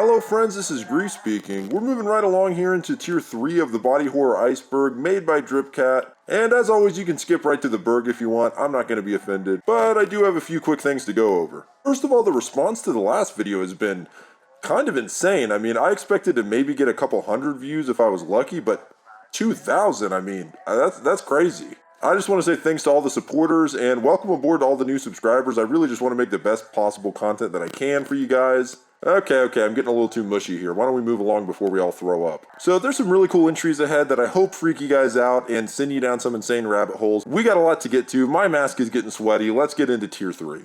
Hello friends, this is Grief speaking. We're moving right along here into Tier 3 of the Body Horror Iceberg, made by Dripcat. And as always, you can skip right to the berg if you want. I'm not going to be offended, but I do have a few quick things to go over. First of all, the response to the last video has been kind of insane. I mean, I expected to maybe get a couple hundred views if I was lucky, but 2,000, I mean, that's crazy. I just want to say thanks to all the supporters and welcome aboard to all the new subscribers. I really just want to make the best possible content that I can for you guys. Okay, I'm getting a little too mushy here. Why don't we move along before we all throw up? So there's some really cool entries ahead that I hope freak you guys out and send you down some insane rabbit holes. We got a lot to get to. My mask is getting sweaty. Let's get into Tier 3.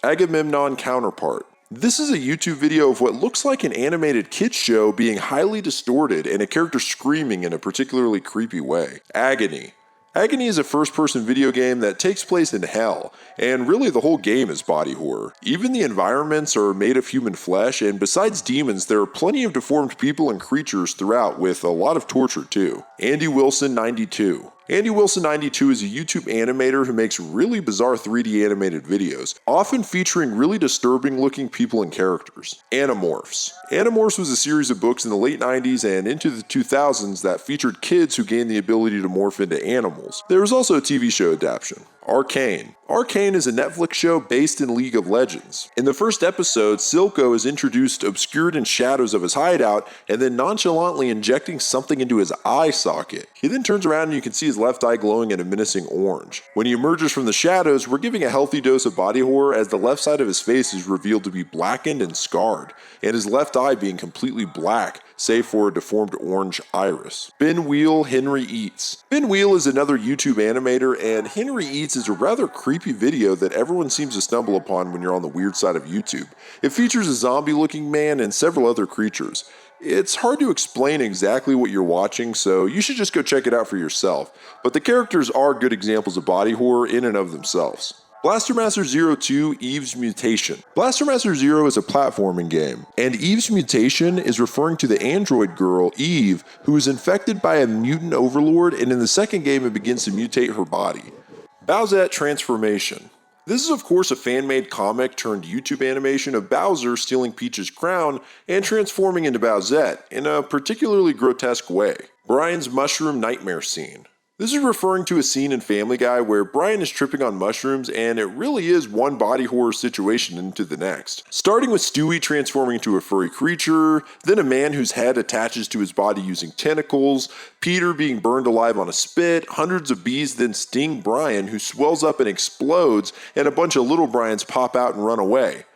Agamemnon Counterpart. This is a YouTube video of what looks like an animated kids show being highly distorted and a character screaming in a particularly creepy way. Agony. Agony is a first-person video game that takes place in hell, and really the whole game is body horror. Even the environments are made of human flesh, and besides demons, there are plenty of deformed people and creatures throughout with a lot of torture too. Andy Wilson 92. Andy Wilson 92 is a YouTube animator who makes really bizarre 3D animated videos, often featuring really disturbing looking people and characters. Animorphs. Animorphs was a series of books in the late 90s and into the 2000s that featured kids who gained the ability to morph into animals. There was also a TV show adaptation. Arcane. Arcane is a Netflix show based in League of Legends. In the first episode, Silco is introduced obscured in shadows of his hideout and then nonchalantly injecting something into his eye socket. He then turns around and you can see his left eye glowing in a menacing orange. When he emerges from the shadows, we're giving a healthy dose of body horror as the left side of his face is revealed to be blackened and scarred, and his left eye being completely black, save for a deformed orange iris. Ben Wheel Henry Eats. Ben Wheel is another YouTube animator, and Henry Eats is a rather creepy video that everyone seems to stumble upon when you're on the weird side of YouTube. It features a zombie-looking man and several other creatures. It's hard to explain exactly what you're watching, so you should just go check it out for yourself, but the characters are good examples of body horror in and of themselves. Blastermaster 02 Eve's Mutation. Blastermaster 0 is a platforming game, and Eve's Mutation is referring to the android girl, Eve, who is infected by a mutant overlord, and in the second game it begins to mutate her body. Bowsette Transformation. This is of course a fan-made comic turned YouTube animation of Bowser stealing Peach's crown and transforming into Bowsette in a particularly grotesque way. Brian's Mushroom Nightmare Scene. This is referring to a scene in Family Guy where Brian is tripping on mushrooms and it really is one body horror situation into the next. Starting with Stewie transforming into a furry creature, then a man whose head attaches to his body using tentacles, Peter being burned alive on a spit, hundreds of bees then sting Brian who swells up and explodes, and a bunch of little Brians pop out and run away.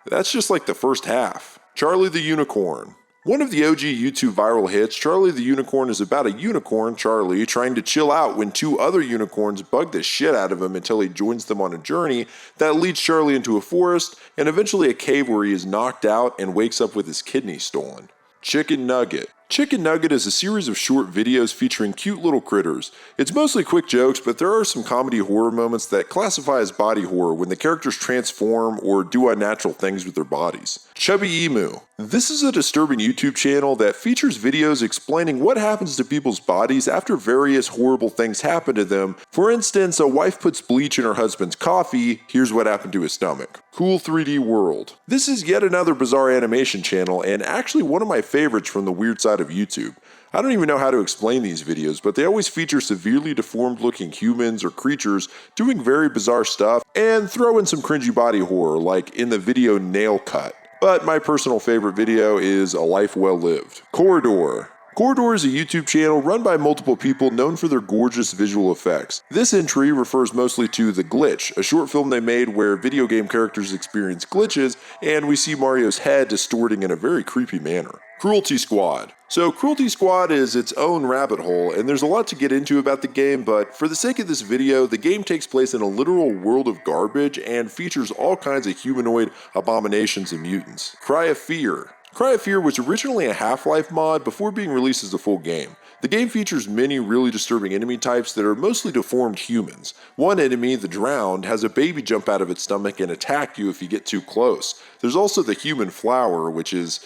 That's just like the first half. Charlie the Unicorn. One of the OG YouTube viral hits, Charlie the Unicorn, is about a unicorn, Charlie, trying to chill out when two other unicorns bug the shit out of him until he joins them on a journey that leads Charlie into a forest and eventually a cave where he is knocked out and wakes up with his kidney stolen. Chicken Nugget. Chicken Nugget is a series of short videos featuring cute little critters. It's mostly quick jokes, but there are some comedy horror moments that classify as body horror when the characters transform or do unnatural things with their bodies. Chubby Emu. This is a disturbing YouTube channel that features videos explaining what happens to people's bodies after various horrible things happen to them. For instance, a wife puts bleach in her husband's coffee, here's what happened to his stomach. Cool 3D World. This is yet another bizarre animation channel and actually one of my favorites from the weird side of YouTube. I don't even know how to explain these videos, but they always feature severely deformed looking humans or creatures doing very bizarre stuff and throw in some cringy body horror like in the video Nail Cut. But my personal favorite video is A Life Well Lived. Corridor. Corridor is a YouTube channel run by multiple people known for their gorgeous visual effects. This entry refers mostly to The Glitch, a short film they made where video game characters experience glitches and we see Mario's head distorting in a very creepy manner. Cruelty Squad. So Cruelty Squad is its own rabbit hole, and there's a lot to get into about the game, but for the sake of this video, the game takes place in a literal world of garbage and features all kinds of humanoid abominations and mutants. Cry of Fear. Cry of Fear was originally a Half-Life mod before being released as a full game. The game features many really disturbing enemy types that are mostly deformed humans. One enemy, the Drowned, has a baby jump out of its stomach and attack you if you get too close. There's also the Human Flower, which is,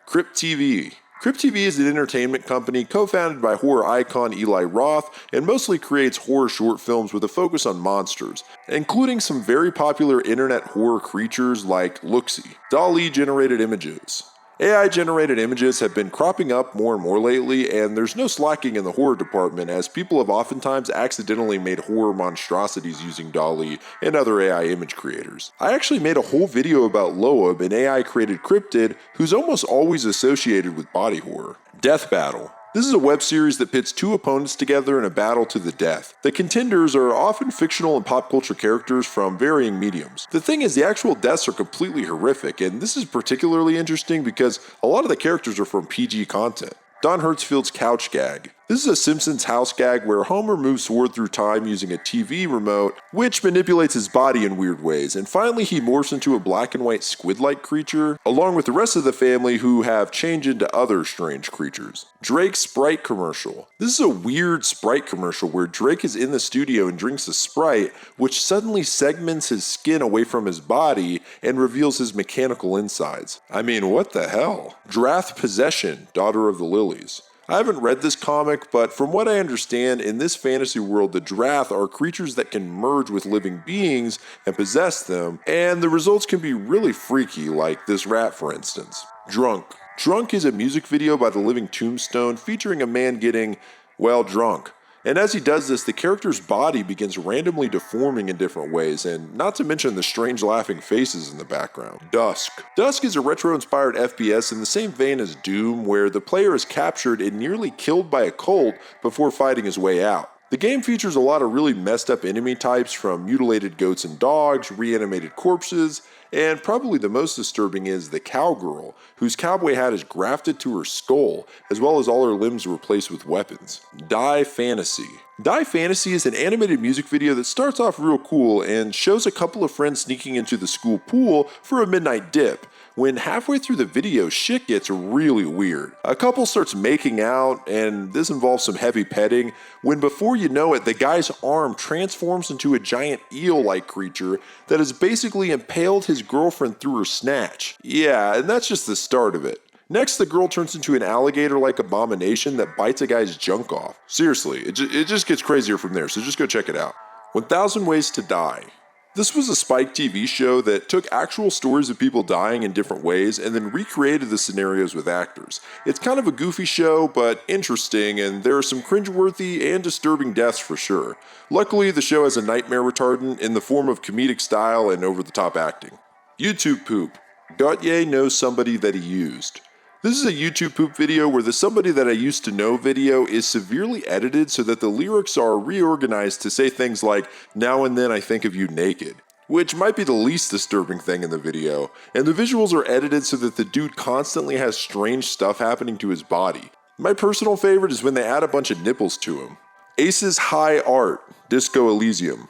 Crypt TV. Crypt TV is an entertainment company co-founded by horror icon Eli Roth and mostly creates horror short films with a focus on monsters, including some very popular internet horror creatures like Looksy, DALL-E-generated images. AI-generated images have been cropping up more and more lately, and there's no slacking in the horror department as people have oftentimes accidentally made horror monstrosities using DALL-E and other AI image creators. I actually made a whole video about Loeb, an AI-created cryptid who's almost always associated with body horror. Death Battle. This is a web series that pits two opponents together in a battle to the death. The contenders are often fictional and pop culture characters from varying mediums. The thing is, the actual deaths are completely horrific, and this is particularly interesting because a lot of the characters are from PG content. Don Hertzfeld's couch gag. This is a Simpsons house gag where Homer moves forward through time using a TV remote, which manipulates his body in weird ways, and finally he morphs into a black and white squid-like creature, along with the rest of the family who have changed into other strange creatures. Drake's Sprite commercial. This is a weird Sprite commercial where Drake is in the studio and drinks a Sprite, which suddenly segments his skin away from his body and reveals his mechanical insides. I mean, what the hell? Drath Possession, Daughter of the Lilies. I haven't read this comic, but from what I understand, in this fantasy world, the Drath are creatures that can merge with living beings and possess them, and the results can be really freaky, like this rat for instance. Drunk. Drunk is a music video by the Living Tombstone featuring a man getting, well, drunk. And as he does this, the character's body begins randomly deforming in different ways, and not to mention the strange laughing faces in the background. Tusk. Tusk is a retro-inspired FPS in the same vein as Doom, where the player is captured and nearly killed by a cult before fighting his way out. The game features a lot of really messed up enemy types, from mutilated goats and dogs, reanimated corpses, and probably the most disturbing is the cowgirl, whose cowboy hat is grafted to her skull, as well as all her limbs replaced with weapons. Die Fantasy. Die Fantasy is an animated music video that starts off real cool and shows a couple of friends sneaking into the school pool for a midnight dip, when halfway through the video shit gets really weird. A couple starts making out, and this involves some heavy petting, when before you know it, the guy's arm transforms into a giant eel-like creature that has basically impaled his girlfriend through her snatch. Yeah, and that's just the start of it. Next, the girl turns into an alligator-like abomination that bites a guy's junk off. Seriously, it just gets crazier from there, so just go check it out. 1000 Ways to Die. This was a Spike TV show that took actual stories of people dying in different ways and then recreated the scenarios with actors. It's kind of a goofy show, but interesting, and there are some cringeworthy and disturbing deaths for sure. Luckily, the show has a nightmare retardant in the form of comedic style and over-the-top acting. YouTube poop. Gautier knows somebody that he used. This is a YouTube poop video where the Somebody That I Used to Know video is severely edited so that the lyrics are reorganized to say things like, "Now and then I think of you naked," which might be the least disturbing thing in the video, and the visuals are edited so that the dude constantly has strange stuff happening to his body. My personal favorite is when they add a bunch of nipples to him. Ace's High Art, Disco Elysium.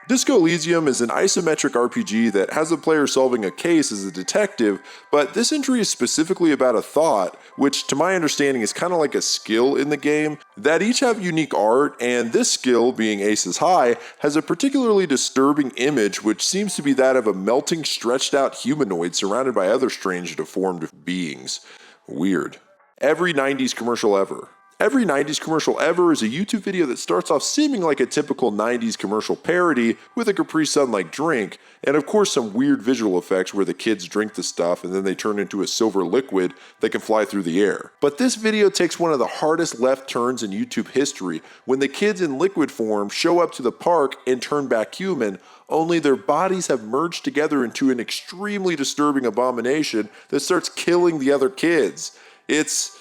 Disco Elysium is an isometric RPG that has the player solving a case as a detective, but this entry is specifically about a thought, which to my understanding is kind of like a skill in the game, that each have unique art, and this skill, being Ace's High, has a particularly disturbing image which seems to be that of a melting, stretched out humanoid surrounded by other strange deformed beings. Weird. Every 90s commercial ever. Every 90s commercial ever is a YouTube video that starts off seeming like a typical 90s commercial parody with a Capri Sun-like drink, and of course some weird visual effects where the kids drink the stuff and then they turn into a silver liquid that can fly through the air. But this video takes one of the hardest left turns in YouTube history when the kids in liquid form show up to the park and turn back human, only their bodies have merged together into an extremely disturbing abomination that starts killing the other kids. It's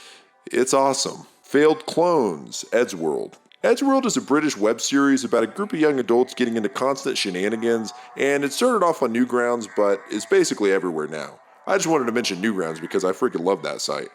awesome. Failed Clones, Eddsworld. Eddsworld is a British web series about a group of young adults getting into constant shenanigans, and it started off on Newgrounds, but is basically everywhere now. I just wanted to mention Newgrounds because I freaking love that site.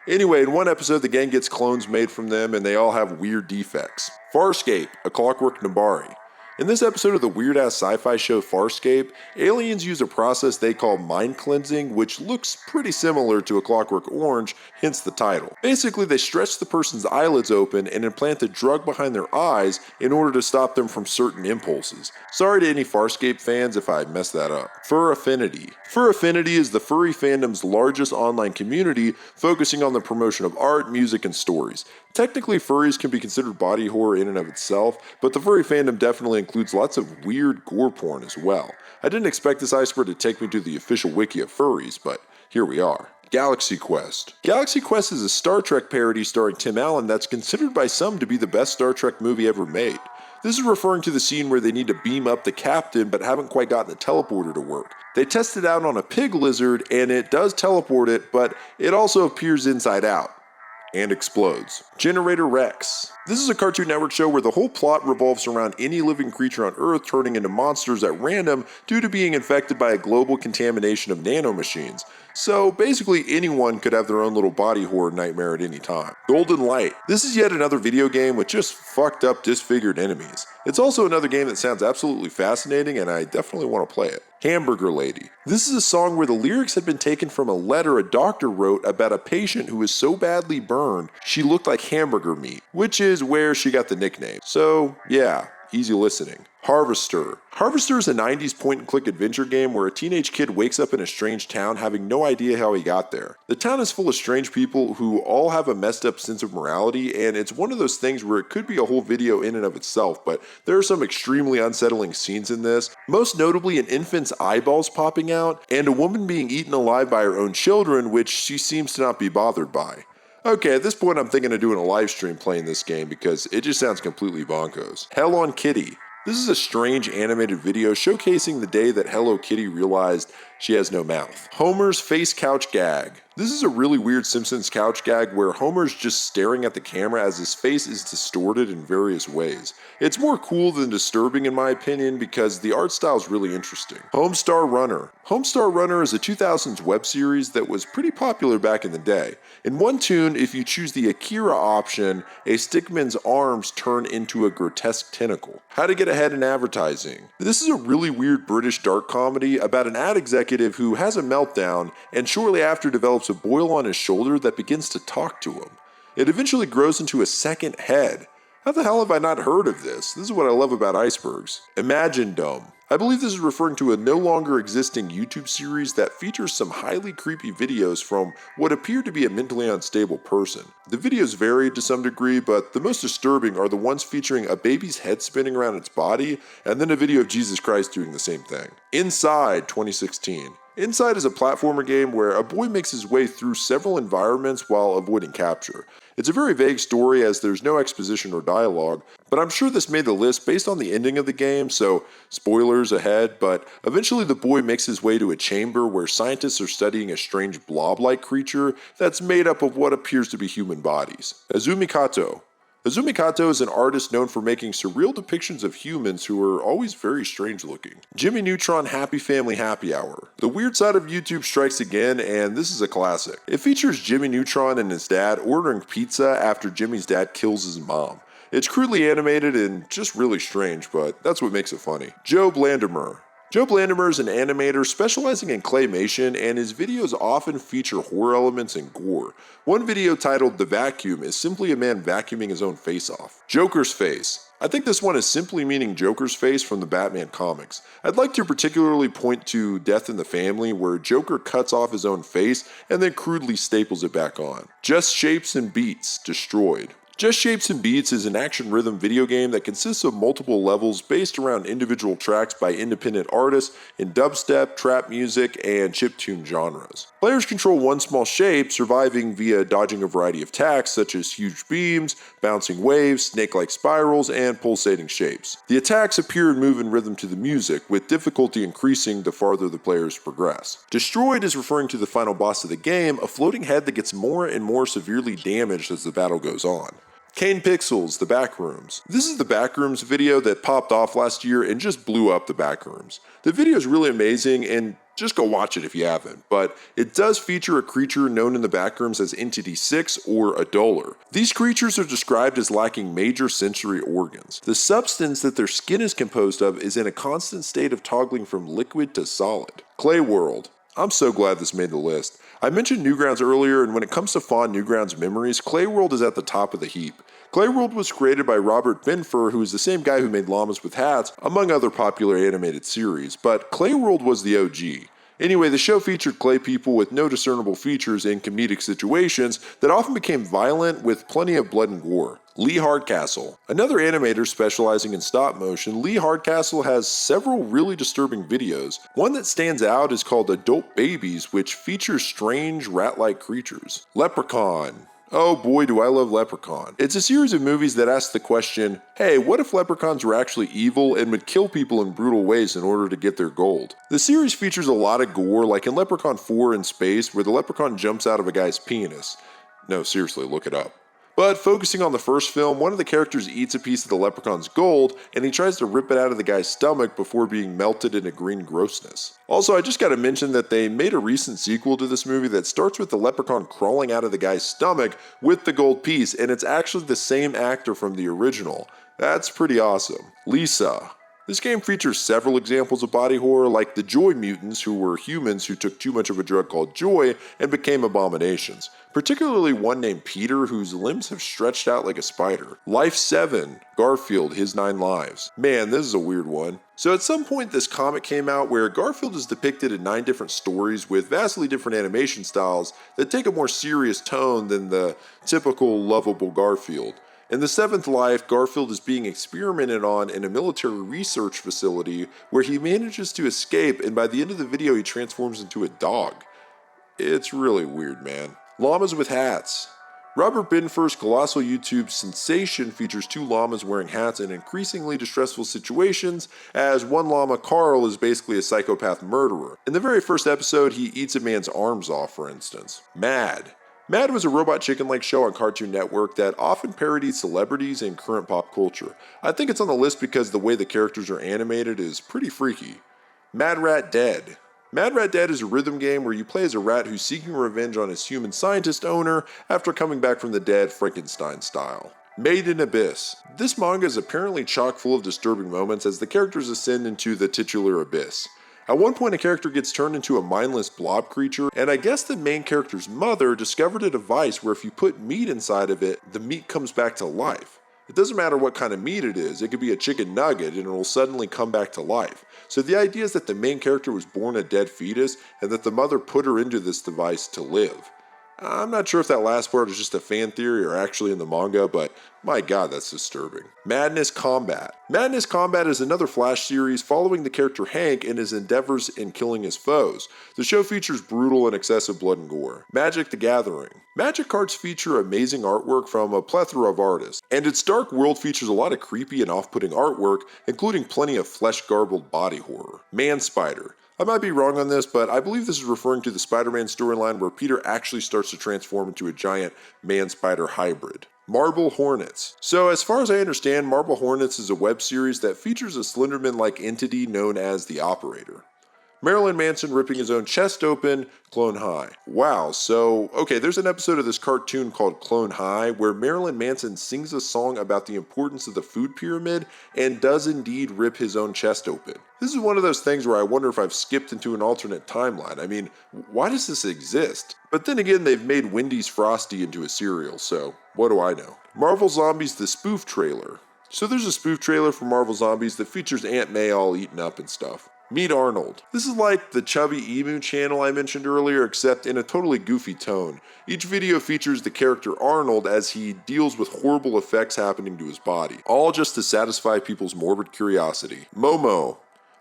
Anyway, in one episode, the gang gets clones made from them, and they all have weird defects. Farscape, A Clockwork Nabari. In this episode of the weird-ass sci-fi show Farscape, aliens use a process they call mind cleansing, which looks pretty similar to A Clockwork Orange, hence the title. Basically, they stretch the person's eyelids open and implant a drug behind their eyes in order to stop them from certain impulses. Sorry to any Farscape fans if I messed that up. Fur Affinity. Fur Affinity is the furry fandom's largest online community, focusing on the promotion of art, music, and stories. Technically, furries can be considered body horror in and of itself, but the furry fandom definitely includes lots of weird gore porn as well. I didn't expect this iceberg to take me to the official wiki of furries, but here we are. Galaxy Quest. Galaxy Quest is a Star Trek parody starring Tim Allen that's considered by some to be the best Star Trek movie ever made. This is referring to the scene where they need to beam up the captain but haven't quite gotten the teleporter to work. They test it out on a pig lizard and it does teleport it, but it also appears inside out. And explodes. Generator Rex. This is a Cartoon Network show where the whole plot revolves around any living creature on Earth turning into monsters at random due to being infected by a global contamination of nanomachines. So basically anyone could have their own little body horror nightmare at any time. Golden Light. This is yet another video game with just fucked up disfigured enemies. It's also another game that sounds absolutely fascinating and I definitely want to play it. Hamburger Lady. This is a song where the lyrics had been taken from a letter a doctor wrote about a patient who was so badly burned she looked like hamburger meat, which is where she got the nickname. So yeah, easy listening. Harvester. Harvester is a 90s point-and-click adventure game where a teenage kid wakes up in a strange town having no idea how he got there. The town is full of strange people who all have a messed up sense of morality, and it's one of those things where it could be a whole video in and of itself, but there are some extremely unsettling scenes in this, most notably an infant's eyeballs popping out, and a woman being eaten alive by her own children, which she seems to not be bothered by. Okay, at this point I'm thinking of doing a live stream playing this game because it just sounds completely bonkos. Hell on Kitty. This is a strange animated video showcasing the day that Hello Kitty realized she has no mouth. Homer's face couch gag. This is a really weird Simpsons couch gag where Homer's just staring at the camera as his face is distorted in various ways. It's more cool than disturbing in my opinion because the art style is really interesting. Homestar Runner. Homestar Runner is a 2000s web series that was pretty popular back in the day. In one tune, if you choose the Akira option, a stickman's arms turn into a grotesque tentacle. How to get ahead in advertising. This is a really weird British dark comedy about an ad executive who has a meltdown and shortly after develops a boil on his shoulder that begins to talk to him. It eventually grows into a second head. How the hell have I not heard of this? This is what I love about icebergs. Imagine Dome. I believe this is referring to a no longer existing YouTube series that features some highly creepy videos from what appear to be a mentally unstable person. The videos varied to some degree, but the most disturbing are the ones featuring a baby's head spinning around its body, and then a video of Jesus Christ doing the same thing. Inside 2016. Inside is a platformer game where a boy makes his way through several environments while avoiding capture. It's a very vague story as there's no exposition or dialogue, but I'm sure this made the list based on the ending of the game, so spoilers ahead, but eventually the boy makes his way to a chamber where scientists are studying a strange blob-like creature that's made up of what appears to be human bodies. Azumi Kato. Azumi Kato is an artist known for making surreal depictions of humans who are always very strange looking. Jimmy Neutron Happy Family Happy Hour. The weird side of YouTube strikes again, and this is a classic. It features Jimmy Neutron and his dad ordering pizza after Jimmy's dad kills his mom. It's crudely animated and just really strange, but that's what makes it funny. Joe Blandimer. Joe Blandimer is an animator specializing in claymation, and his videos often feature horror elements and gore. One video titled The Vacuum is simply a man vacuuming his own face off. Joker's Face. I think this one is simply meaning Joker's face from the Batman comics. I'd like to particularly point to Death in the Family, where Joker cuts off his own face and then crudely staples it back on. Just Shapes and Beats. Destroyed. Just Shapes and Beats is an action rhythm video game that consists of multiple levels based around individual tracks by independent artists in dubstep, trap music, and chiptune genres. Players control one small shape, surviving via dodging a variety of attacks such as huge beams, bouncing waves, snake-like spirals, and pulsating shapes. The attacks appear and move in rhythm to the music, with difficulty increasing the farther the players progress. Destroyed is referring to the final boss of the game, a floating head that gets more and more severely damaged as the battle goes on. Kane Pixels, The Backrooms. This is the Backrooms video that popped off last year and just blew up the Backrooms. The video is really amazing and just go watch it if you haven't, but it does feature a creature known in the Backrooms as Entity 6 or a Doller. These creatures are described as lacking major sensory organs. The substance that their skin is composed of is in a constant state of toggling from liquid to solid. Clay World. I'm so glad this made the list. I mentioned Newgrounds earlier, and when it comes to fond Newgrounds memories, Clay World is at the top of the heap. Clay World was created by Robert Benfer, who is the same guy who made Llamas with Hats, among other popular animated series, but Clay World was the OG. Anyway, the show featured clay people with no discernible features in comedic situations that often became violent with plenty of blood and gore. Lee Hardcastle. Another animator specializing in stop motion, Lee Hardcastle has several really disturbing videos. One that stands out is called Adult Babies, which features strange rat-like creatures. Leprechaun. Oh boy, do I love Leprechaun. It's a series of movies that ask the question, hey, what if leprechauns were actually evil and would kill people in brutal ways in order to get their gold? The series features a lot of gore, like in Leprechaun 4 in Space, where the leprechaun jumps out of a guy's penis. No, seriously, look it up. But focusing on the first film, one of the characters eats a piece of the leprechaun's gold, and he tries to rip it out of the guy's stomach before being melted into green grossness. Also, I just gotta mention that they made a recent sequel to this movie that starts with the leprechaun crawling out of the guy's stomach with the gold piece, and it's actually the same actor from the original. That's pretty awesome. Lisa. This game features several examples of body horror, like the Joy Mutants, who were humans who took too much of a drug called Joy and became abominations. Particularly one named Peter, whose limbs have stretched out like a spider. Life 7, Garfield, His 9 Lives. Man, this is a weird one. So at some point this comic came out where Garfield is depicted in 9 different stories with vastly different animation styles that take a more serious tone than the typical lovable Garfield. In the 7th life, Garfield is being experimented on in a military research facility where he manages to escape, and by the end of the video he transforms into a dog. It's really weird, man. Llamas with Hats. Robert Benfer's colossal YouTube sensation features 2 llamas wearing hats in increasingly distressful situations, as one llama, Carl, is basically a psychopath murderer. In the very first episode, he eats a man's arms off, for instance. Mad. Mad was a robot chicken-like show on Cartoon Network that often parodied celebrities and current pop culture. I think it's on the list because the way the characters are animated is pretty freaky. Mad Rat Dead. Mad Rat Dead is a rhythm game where you play as a rat who's seeking revenge on his human scientist owner after coming back from the dead Frankenstein style. Made in Abyss. This manga is apparently chock full of disturbing moments as the characters ascend into the titular abyss. At one point, a character gets turned into a mindless blob creature, and I guess the main character's mother discovered a device where if you put meat inside of it, the meat comes back to life. It doesn't matter what kind of meat it is, it could be a chicken nugget and it will suddenly come back to life. So the idea is that the main character was born a dead fetus and that the mother put her into this device to live. I'm not sure if that last part is just a fan theory or actually in the manga, but my god, that's disturbing. Madness Combat. Madness Combat is another Flash series following the character Hank in his endeavors in killing his foes. The show features brutal and excessive blood and gore. Magic the Gathering. Magic cards feature amazing artwork from a plethora of artists, and its dark world features a lot of creepy and off-putting artwork, including plenty of flesh-garbled body horror. Man Spider. I might be wrong on this, but I believe this is referring to the Spider-Man storyline where Peter actually starts to transform into a giant man-spider hybrid. Marble Hornets. So as far as I understand, Marble Hornets is a web series that features a Slenderman-like entity known as the Operator. Marilyn Manson ripping his own chest open, Clone High. Wow, so, okay, there's an episode of this cartoon called Clone High where Marilyn Manson sings a song about the importance of the food pyramid and does indeed rip his own chest open. This is one of those things where I wonder if I've skipped into an alternate timeline. I mean, why does this exist? But then again, they've made Wendy's Frosty into a cereal, so what do I know? Marvel Zombies the Spoof Trailer. So there's a spoof trailer for Marvel Zombies that features Aunt May all eaten up and stuff. Meet Arnold. This is like the Chubby Emu channel I mentioned earlier, except in a totally goofy tone. Each video features the character Arnold as he deals with horrible effects happening to his body, all just to satisfy people's morbid curiosity. Momo.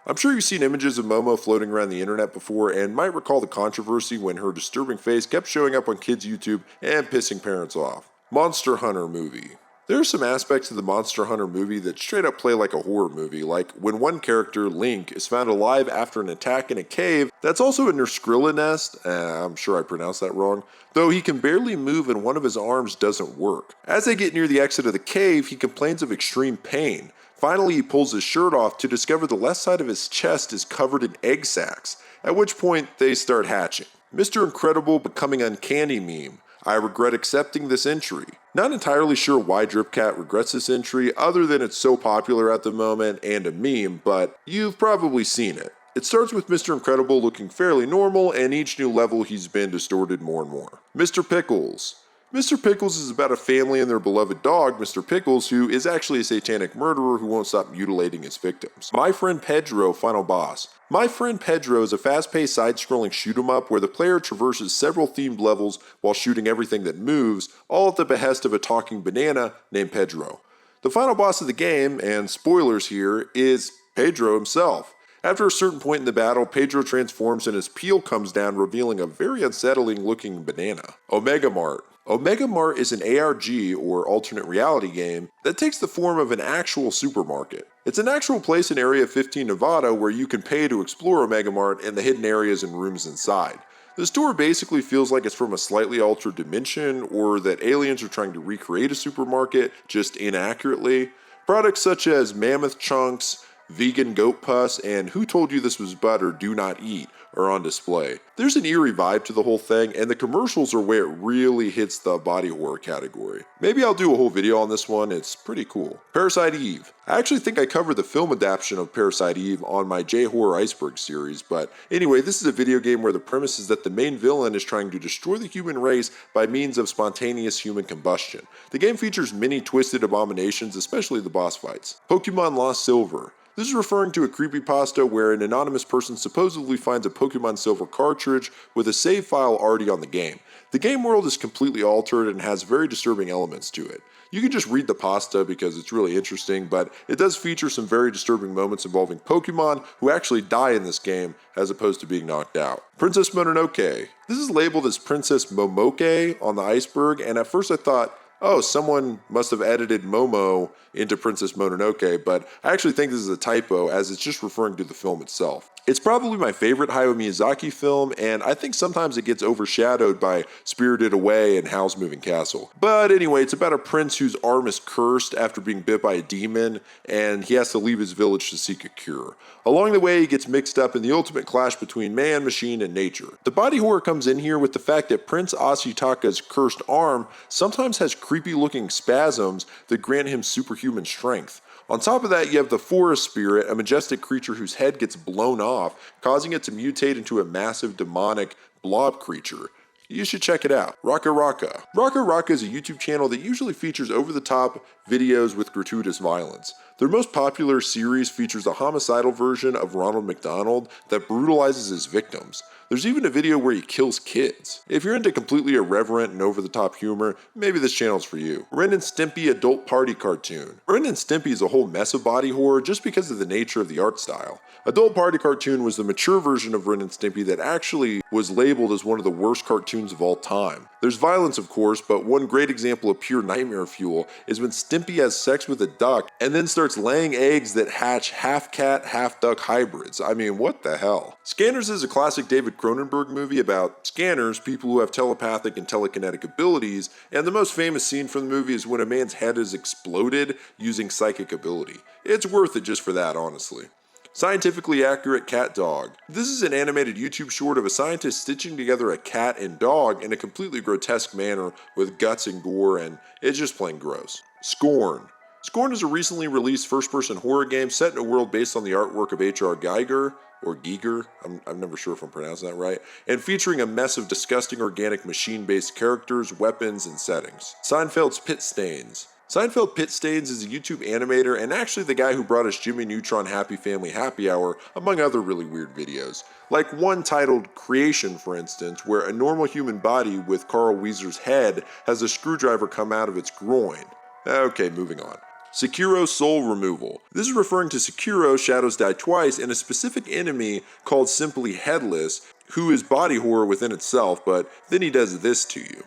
I'm sure you've seen images of Momo floating around the internet before and might recall the controversy when her disturbing face kept showing up on kids' YouTube and pissing parents off. Monster Hunter movie. There are some aspects of the Monster Hunter movie that straight up play like a horror movie, like when one character, Link, is found alive after an attack in a cave that's also a Nerskrilla nest, I'm sure I pronounced that wrong, though he can barely move and one of his arms doesn't work. As they get near the exit of the cave, he complains of extreme pain. Finally, he pulls his shirt off to discover the left side of his chest is covered in egg sacs, at which point they start hatching. Mr. Incredible becoming uncanny meme. I regret accepting this entry. Not entirely sure why Dripcat regrets this entry, other than it's so popular at the moment and a meme, but you've probably seen it. It starts with Mr. Incredible looking fairly normal, and each new level he's been distorted more and more. Mr. Pickles. Mr. Pickles is about a family and their beloved dog, Mr. Pickles, who is actually a satanic murderer who won't stop mutilating his victims. My Friend Pedro, final boss. My Friend Pedro is a fast-paced side-scrolling shoot-'em-up where the player traverses several themed levels while shooting everything that moves, all at the behest of a talking banana named Pedro. The final boss of the game, and spoilers here, is Pedro himself. After a certain point in the battle, Pedro transforms and his peel comes down, revealing a very unsettling-looking banana. Omega Mart. Omega Mart is an ARG, or alternate reality game, that takes the form of an actual supermarket. It's an actual place in Area 15 Nevada where you can pay to explore Omega Mart and the hidden areas and rooms inside. The store basically feels like it's from a slightly altered dimension, or that aliens are trying to recreate a supermarket, just inaccurately. Products such as mammoth chunks, vegan goat pus, and who told you this was butter, do not eat, are on display. There's an eerie vibe to the whole thing, and the commercials are where it really hits the body horror category. Maybe I'll do a whole video on this one, it's pretty cool. Parasite Eve. I actually think I covered the film adaptation of Parasite Eve on my Body Horror Iceberg series, but anyway, this is a video game where the premise is that the main villain is trying to destroy the human race by means of spontaneous human combustion. The game features many twisted abominations, especially the boss fights. Pokemon Lost Silver. This is referring to a creepypasta where an anonymous person supposedly finds a Pokemon Silver cartridge with a save file already on the game. The game world is completely altered and has very disturbing elements to it. You can just read the pasta because it's really interesting, but it does feature some very disturbing moments involving Pokemon who actually die in this game as opposed to being knocked out. Princess Mononoke. This is labeled as Princess Momoke on the iceberg, and at first I thought, oh, someone must have edited Momo into Princess Mononoke, but I actually think this is a typo as it's just referring to the film itself. It's probably my favorite Hayao Miyazaki film, and I think sometimes it gets overshadowed by Spirited Away and Howl's Moving Castle. But anyway, it's about a prince whose arm is cursed after being bit by a demon, and he has to leave his village to seek a cure. Along the way, he gets mixed up in the ultimate clash between man, machine, and nature. The body horror comes in here with the fact that Prince Ashitaka's cursed arm sometimes has creepy-looking spasms that grant him superhuman strength. On top of that, you have the forest spirit, a majestic creature whose head gets blown off, causing it to mutate into a massive demonic blob creature. You should check it out. Raka Raka. Raka Raka is a YouTube channel that usually features over-the-top videos with gratuitous violence. Their most popular series features a homicidal version of Ronald McDonald that brutalizes his victims. There's even a video where he kills kids. If you're into completely irreverent and over-the-top humor, maybe this channel's for you. Ren and Stimpy Adult Party Cartoon. Ren and Stimpy is a whole mess of body horror just because of the nature of the art style. Adult Party Cartoon was the mature version of Ren and Stimpy that actually was labeled as one of the worst cartoons of all time. There's violence, of course, but one great example of pure nightmare fuel is when Stimpy has sex with a duck and then starts laying eggs that hatch half-cat, half-duck hybrids. I mean, what the hell? Scanners is a classic David Cronenberg movie about scanners, people who have telepathic and telekinetic abilities, and the most famous scene from the movie is when a man's head is exploded using psychic ability. It's worth it just for that, honestly. Scientifically Accurate Cat Dog. This is an animated YouTube short of a scientist stitching together a cat and dog in a completely grotesque manner with guts and gore, and it's just plain gross. Scorn. Scorn is a recently released first-person horror game set in a world based on the artwork of H.R. Giger, or Giger, I'm never sure if I'm pronouncing that right, and featuring a mess of disgusting organic machine-based characters, weapons, and settings. Seinfeld's Pit Stains. Seinfeld Pit Stains is a YouTube animator and actually the guy who brought us Jimmy Neutron Happy Family Happy Hour, among other really weird videos. Like one titled Creation, for instance, where a normal human body with Carl Weezer's head has a screwdriver come out of its groin. Okay, moving on. Sekiro Soul Removal. This is referring to Sekiro Shadows Die Twice and a specific enemy called Simply Headless, who is body horror within itself, but then he does this to you.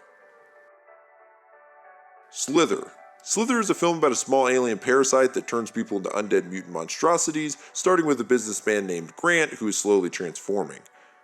Slither. Slither is a film about a small alien parasite that turns people into undead mutant monstrosities, starting with a businessman named Grant who is slowly transforming.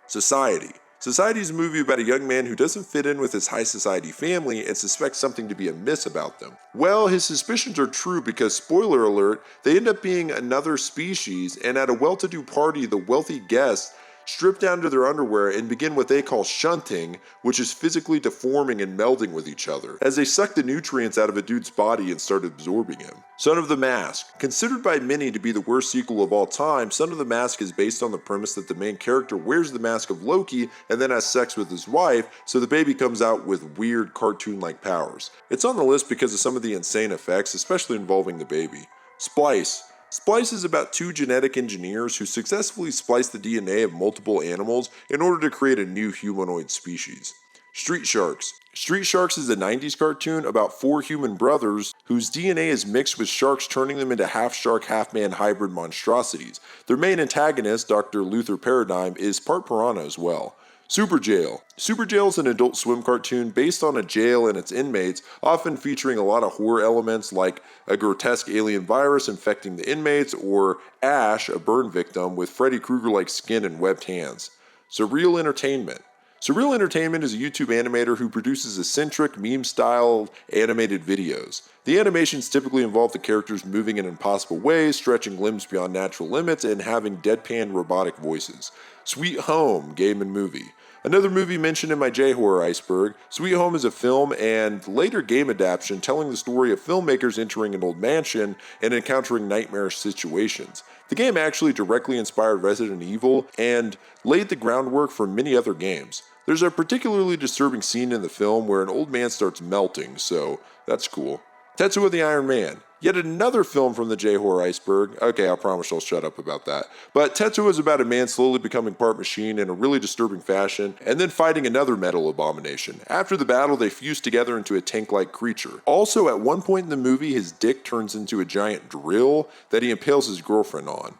Society. Society is a movie about a young man who doesn't fit in with his high society family and suspects something to be amiss about them. Well, his suspicions are true because, spoiler alert, they end up being another species, and at a well-to-do party, the wealthy guests strip down to their underwear and begin what they call shunting, which is physically deforming and melding with each other, as they suck the nutrients out of a dude's body and start absorbing him. Son of the Mask. Considered by many to be the worst sequel of all time, Son of the Mask is based on the premise that the main character wears the mask of Loki and then has sex with his wife, so the baby comes out with weird cartoon-like powers. It's on the list because of some of the insane effects, especially involving the baby. Splice. Splice is about two genetic engineers who successfully splice the DNA of multiple animals in order to create a new humanoid species. Street Sharks. Street Sharks is a 90s cartoon about four human brothers whose DNA is mixed with sharks, turning them into half-shark, half-man hybrid monstrosities. Their main antagonist, Dr. Luther Paradigm, is part piranha as well. Super Jail. Super Jail is an Adult Swim cartoon based on a jail and its inmates, often featuring a lot of horror elements like a grotesque alien virus infecting the inmates, or Ash, a burn victim, with Freddy Krueger-like skin and webbed hands. Surreal Entertainment. Surreal Entertainment is a YouTube animator who produces eccentric, meme-style animated videos. The animations typically involve the characters moving in impossible ways, stretching limbs beyond natural limits, and having deadpan robotic voices. Sweet Home, game and movie. Another movie mentioned in my J-Horror Iceberg, Sweet Home is a film and later game adaptation telling the story of filmmakers entering an old mansion and encountering nightmarish situations. The game actually directly inspired Resident Evil and laid the groundwork for many other games. There's a particularly disturbing scene in the film where an old man starts melting, so that's cool. Tetsuo the Iron Man. Yet another film from the J-Horror Iceberg. Okay, I promise I'll shut up about that. But Tetsuo is about a man slowly becoming part machine in a really disturbing fashion, and then fighting another metal abomination. After the battle, they fuse together into a tank-like creature. Also, at one point in the movie, his dick turns into a giant drill that he impales his girlfriend on.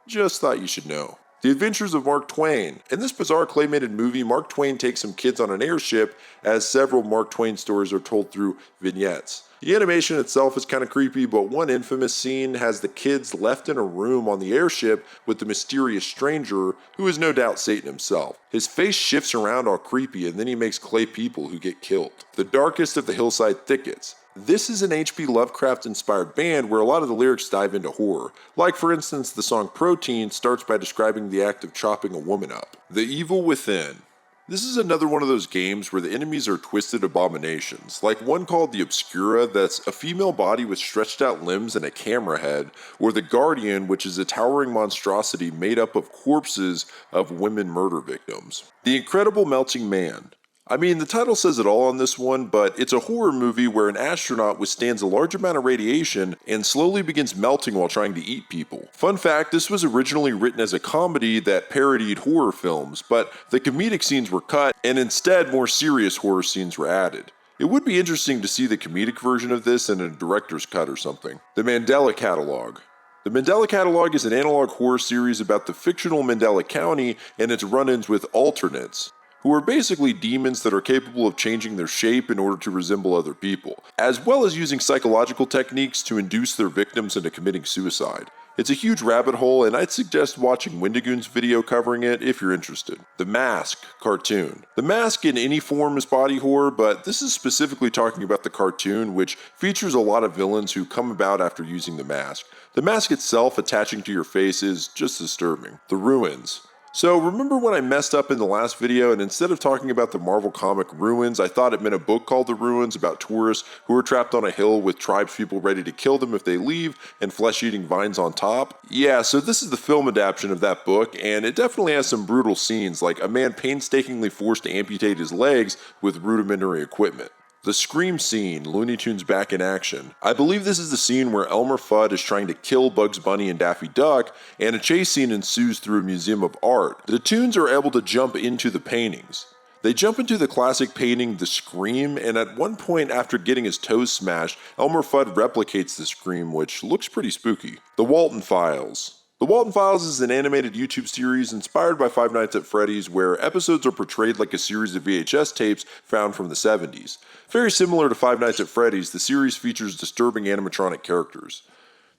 Just thought you should know. The Adventures of Mark Twain. In this bizarre claymated movie, Mark Twain takes some kids on an airship, as several Mark Twain stories are told through vignettes. The animation itself is kind of creepy, but one infamous scene has the kids left in a room on the airship with the mysterious stranger, who is no doubt Satan himself. His face shifts around all creepy, and then he makes clay people who get killed. The Darkest of the Hillside Thickets. This is an H.P. Lovecraft-inspired band where a lot of the lyrics dive into horror. Like, for instance, the song Protein starts by describing the act of chopping a woman up. The Evil Within. This is another one of those games where the enemies are twisted abominations, like one called the Obscura that's a female body with stretched out limbs and a camera head, or the Guardian, which is a towering monstrosity made up of corpses of women murder victims. The Incredible Melting Man. I mean, the title says it all on this one, but it's a horror movie where an astronaut withstands a large amount of radiation and slowly begins melting while trying to eat people. Fun fact, this was originally written as a comedy that parodied horror films, but the comedic scenes were cut and instead more serious horror scenes were added. It would be interesting to see the comedic version of this in a director's cut or something. The Mandela Catalog. The Mandela Catalog is an analog horror series about the fictional Mandela County and its run-ins with alternates, who are basically demons that are capable of changing their shape in order to resemble other people, as well as using psychological techniques to induce their victims into committing suicide. It's a huge rabbit hole, and I'd suggest watching Wendigoon's video covering it if you're interested. The Mask cartoon. The Mask in any form is body horror, but this is specifically talking about the cartoon, which features a lot of villains who come about after using the mask. The mask itself attaching to your face is just disturbing. The Ruins. So remember when I messed up in the last video and instead of talking about the Marvel comic Ruins, I thought it meant a book called The Ruins about tourists who are trapped on a hill with tribespeople ready to kill them if they leave and flesh-eating vines on top? Yeah, so this is the film adaptation of that book, and it definitely has some brutal scenes, like a man painstakingly forced to amputate his legs with rudimentary equipment. The Scream scene, Looney Tunes back in action. I believe this is the scene where Elmer Fudd is trying to kill Bugs Bunny and Daffy Duck, and a chase scene ensues through a museum of art. The Toons are able to jump into the paintings. They jump into the classic painting, The Scream, and at one point after getting his toes smashed, Elmer Fudd replicates the Scream, which looks pretty spooky. The Walton Files. The Walton Files is an animated YouTube series inspired by Five Nights at Freddy's where episodes are portrayed like a series of VHS tapes found from the 70s. Very similar to Five Nights at Freddy's, the series features disturbing animatronic characters.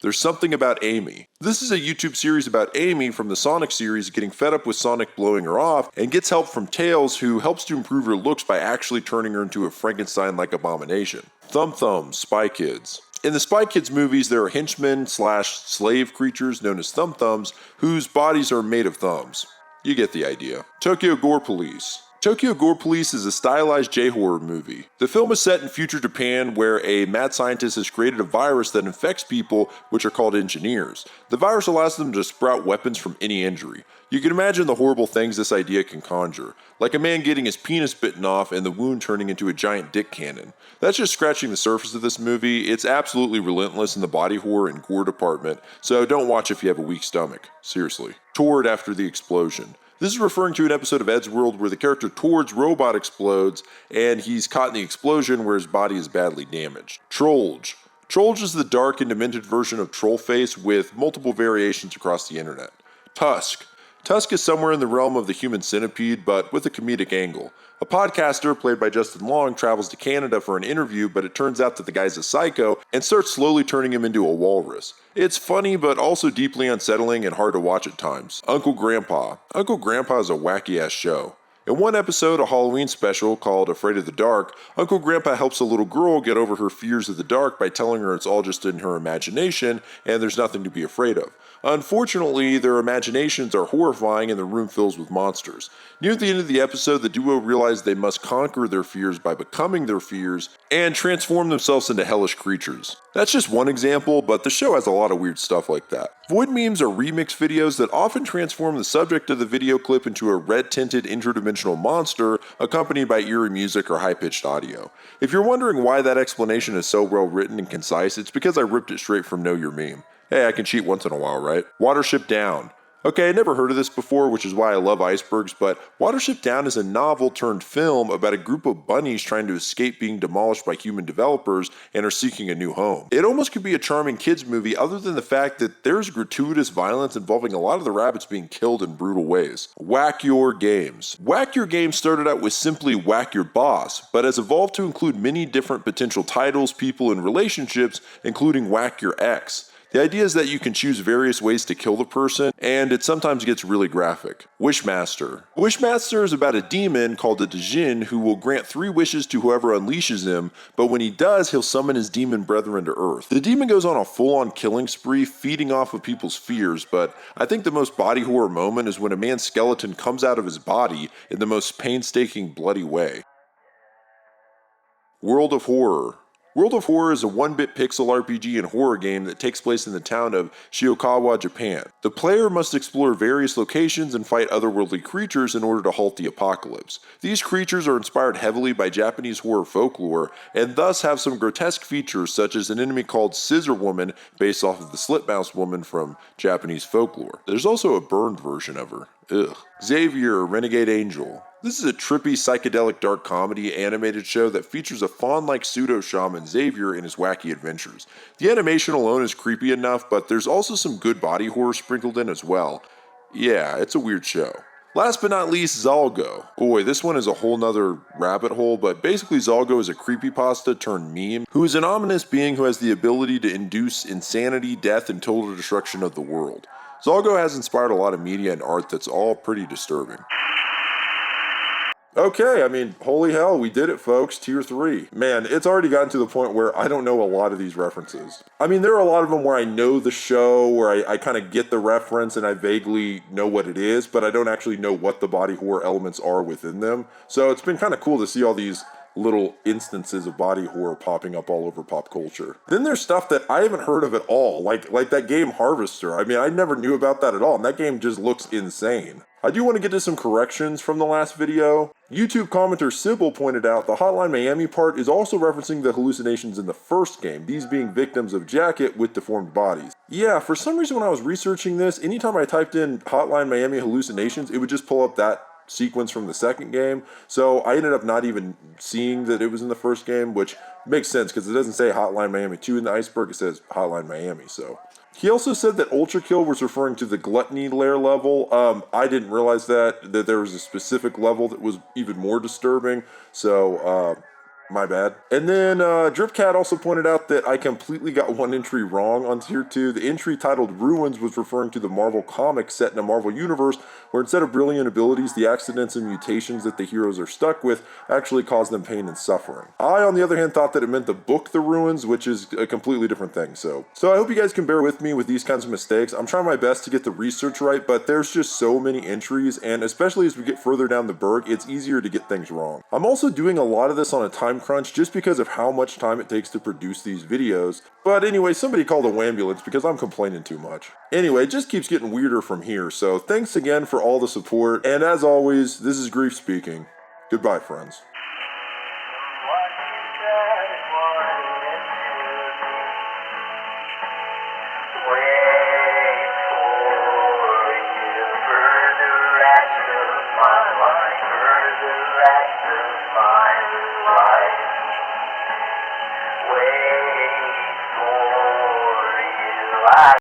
There's Something About Amy. This is a YouTube series about Amy from the Sonic series getting fed up with Sonic blowing her off and gets help from Tails, who helps to improve her looks by actually turning her into a Frankenstein-like abomination. Thumb Thumbs, Spy Kids. In the Spy Kids movies, there are henchmen/slave creatures known as Thumb Thumbs whose bodies are made of thumbs. You get the idea. Tokyo Gore Police. Tokyo Gore Police is a stylized J-horror movie. The film is set in future Japan where a mad scientist has created a virus that infects people, which are called engineers. The virus allows them to sprout weapons from any injury. You can imagine the horrible things this idea can conjure, like a man getting his penis bitten off and the wound turning into a giant dick cannon. That's just scratching the surface of this movie. It's absolutely relentless in the body horror and gore department, so don't watch if you have a weak stomach. Seriously. Tord After the Explosion. This is referring to an episode of Ed's World where the character Tord's robot explodes and he's caught in the explosion where his body is badly damaged. Trollge. Trollge is the dark and demented version of Trollface with multiple variations across the internet. Tusk. Tusk is somewhere in the realm of the human centipede, but with a comedic angle. A podcaster, played by Justin Long, travels to Canada for an interview, but it turns out that the guy's a psycho and starts slowly turning him into a walrus. It's funny, but also deeply unsettling and hard to watch at times. Uncle Grandpa. Uncle Grandpa is a wacky-ass show. In one episode, a Halloween special called Afraid of the Dark, Uncle Grandpa helps a little girl get over her fears of the dark by telling her it's all just in her imagination and there's nothing to be afraid of. Unfortunately, their imaginations are horrifying and the room fills with monsters. Near the end of the episode, the duo realize they must conquer their fears by becoming their fears and transform themselves into hellish creatures. That's just one example, but the show has a lot of weird stuff like that. Void memes are remix videos that often transform the subject of the video clip into a red-tinted interdimensional monster accompanied by eerie music or high-pitched audio. If you're wondering why that explanation is so well written and concise, it's because I ripped it straight from Know Your Meme. Hey, I can cheat once in a while, right? Watership Down. Okay, I never heard of this before, which is why I love icebergs, but Watership Down is a novel turned film about a group of bunnies trying to escape being demolished by human developers and are seeking a new home. It almost could be a charming kids movie other than the fact that there's gratuitous violence involving a lot of the rabbits being killed in brutal ways. Whack Your Games. Whack Your Games started out with simply Whack Your Boss, but has evolved to include many different potential titles, people, and relationships, including Whack Your Ex. The idea is that you can choose various ways to kill the person, and it sometimes gets really graphic. Wishmaster. Wishmaster is about a demon called a Djinn who will grant 3 wishes to whoever unleashes him, but when he does, he'll summon his demon brethren to Earth. The demon goes on a full-on killing spree, feeding off of people's fears, but I think the most body horror moment is when a man's skeleton comes out of his body in the most painstaking, bloody way. World of Horror. World of Horror is a 1-bit pixel RPG and horror game that takes place in the town of Shiokawa, Japan. The player must explore various locations and fight otherworldly creatures in order to halt the apocalypse. These creatures are inspired heavily by Japanese horror folklore and thus have some grotesque features such as an enemy called Scissor Woman based off of the Slit Mouse Woman from Japanese folklore. There's also a burned version of her. Ugh. Xavier, Renegade Angel. This is a trippy, psychedelic dark comedy animated show that features a faun-like pseudo-shaman Xavier in his wacky adventures. The animation alone is creepy enough, but there's also some good body horror sprinkled in as well. Yeah, it's a weird show. Last but not least, Zalgo. Boy, this one is a whole nother rabbit hole, but basically Zalgo is a creepypasta turned meme who is an ominous being who has the ability to induce insanity, death, and total destruction of the world. Zalgo has inspired a lot of media and art that's all pretty disturbing. Okay, I mean, holy hell, we did it, folks. Tier 3. Man, it's already gotten to the point where I don't know a lot of these references. I mean, there are a lot of them where I know the show, where I kind of get the reference and I vaguely know what it is, but I don't actually know what the body horror elements are within them. So it's been kind of cool to see all these little instances of body horror popping up all over pop culture. Then there's stuff that I haven't heard of at all, like that game Harvester. I mean, I never knew about that at all, and that game just looks insane. I do want to get to some corrections from the last video. YouTube commenter Sybil pointed out the Hotline Miami part is also referencing the hallucinations in the first game, these being victims of Jacket with deformed bodies. Yeah, for some reason when I was researching this, anytime I typed in Hotline Miami hallucinations, it would just pull up that sequence from the second game, so I ended up not even seeing that it was in the first game, which makes sense because it doesn't say Hotline Miami 2 in the iceberg, it says Hotline Miami, so He also said that Ultra Kill was referring to the Gluttony Lair level. I didn't realize that there was a specific level that was even more disturbing, so my bad. And then Dripcat also pointed out that I completely got one entry wrong on Tier 2. The entry titled Ruins was referring to the Marvel comic set in a Marvel universe where instead of brilliant abilities, the accidents and mutations that the heroes are stuck with actually cause them pain and suffering. I, on the other hand, thought that it meant the book The Ruins, which is a completely different thing. So I hope you guys can bear with me with these kinds of mistakes. I'm trying my best to get the research right, but there's just so many entries, and especially as we get further down the berg, it's easier to get things wrong. I'm also doing a lot of this on a time crunch just because of how much time it takes to produce these videos. But anyway, somebody called a wambulance because I'm complaining too much. Anyway, it just keeps getting weirder from here, so thanks again for all the support, and as always, this is Grief speaking. Goodbye, friends.